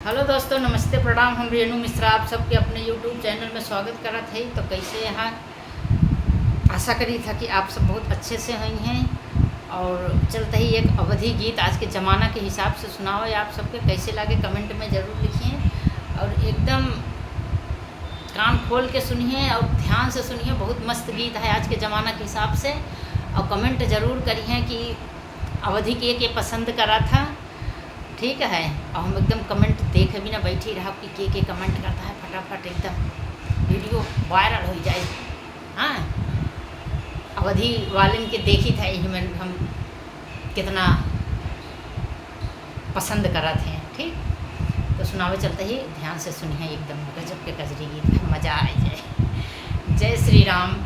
Hello दोस्तों, नमस्ते, प्रणाम। हम रेणु मिश्रा आप सबके अपने यूट्यूब चैनल में स्वागत करत है। तो कैसे यहाँ आशा करी था कि आप सब बहुत अच्छे से हुई हैं। और चलते ही एक अवधि गीत आज के ज़माना के हिसाब से सुनाओ। आप सबके कैसे लगे कमेंट में ज़रूर लिखिए और एकदम कान खोल के सुनिए और ध्यान से सुनिए। बहुत मस्त गीत है आज के ज़माना के हिसाब से। और कमेंट ज़रूर करिए कि अवधि के पसंद करा था, ठीक है। और हम एकदम कमेंट देखे भी ना बैठी रहा कि के कमेंट करता है, फटाफट एकदम वीडियो वायरल हो जाए। हाँ, अवधि वाले के देखी था यही में हम कितना पसंद करा थे। ठीक, तो सुनावे चलते ही ध्यान से सुनिए। एकदम गजब के कजरी गीत है, मज़ा आ जाए। जय श्री राम।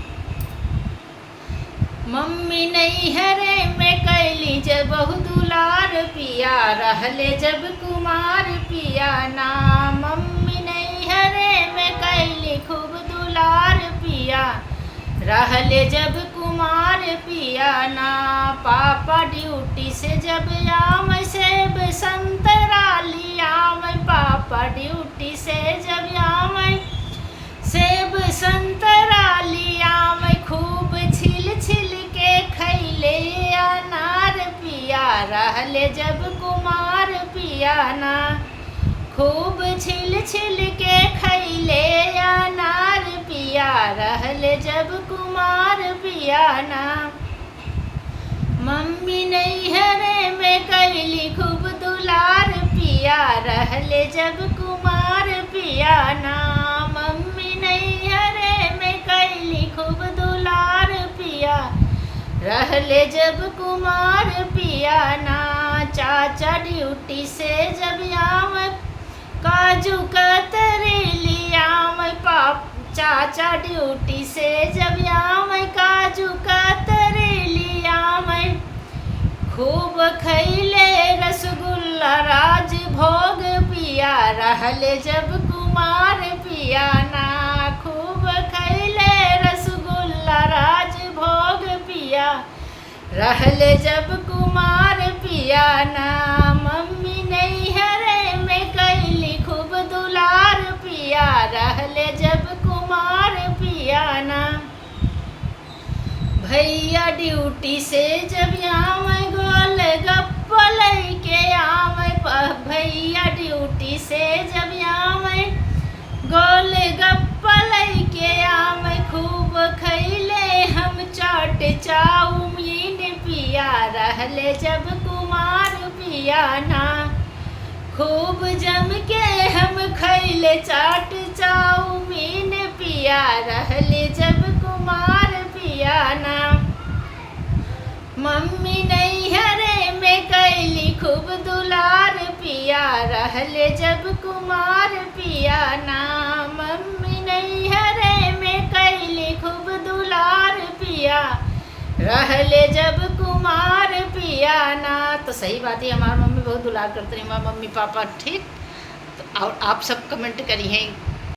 मम्मी नहीं है रे मैं कैली जब बहु दुलार पिया, रहले जब कुमार पिया ना। मम्मी नहीं है रे मैं कैली खूब दुलार पिया, रहले जब कुमार पिया ना। पापा ड्यूटी से जब आम सेब संतरा लिया मैं, पापा ड्यूटी से जब आम सेब संतरा लिया मैं। खूब छिल छिल के खैले अनार पिया, रहले जब कुमार पिया ना। खूब छिल छिल के खैले अनार पिया, रहले जब कुमार पिया ना। मम्मी नहीं है रे मैं कैली खूब दुलार पिया, रहले जब कुमार पिया ना। मम्मी नहीं है रे मैं कैली खूब दुलार पिया, रहले जब कुमार पिया ना। चाचा ड्यूटी से जब आम काजू कतरी लिया मैं, चाचा ड्यूटी से जब आम काजू कतरी लिया मैं। खूब खैले रसगुल्ला राज भोग पिया, रहले जब कुमार पिया ना। खूब खैले रसगुल्ला राज भोग पिया, रहले जब कुमार पिया ना। मम्मी नहीं है रे मैं कैली खूब दुलार पिया, रहले जब कुमार पिया ना। भैया ड्यूटी से जब आम गोल गप्पा लेके आम, भैया ड्यूटी से जब आम गोल गप्पा लेके आम। खूब खैले हम चाट चाउमीन पिया, रहले जब कुमार पिया ना। खूब जम के हम खैले चाट चाउमीन पिया, रहले जब कुमार पिया ना। मम्मी नहीं है रे मैं कैली खूब दुलार पिया, रहले जब कुमार पिया ना। मम्मी नहीं है रे मैं कैली खूब दुलार पिया, रहले जब कुमार पिया ना। तो सही बात है, हमारी मम्मी बहुत दुलार करते हैं, हमारे मम्मी पापा। ठीक, तो और आप सब कमेंट करिए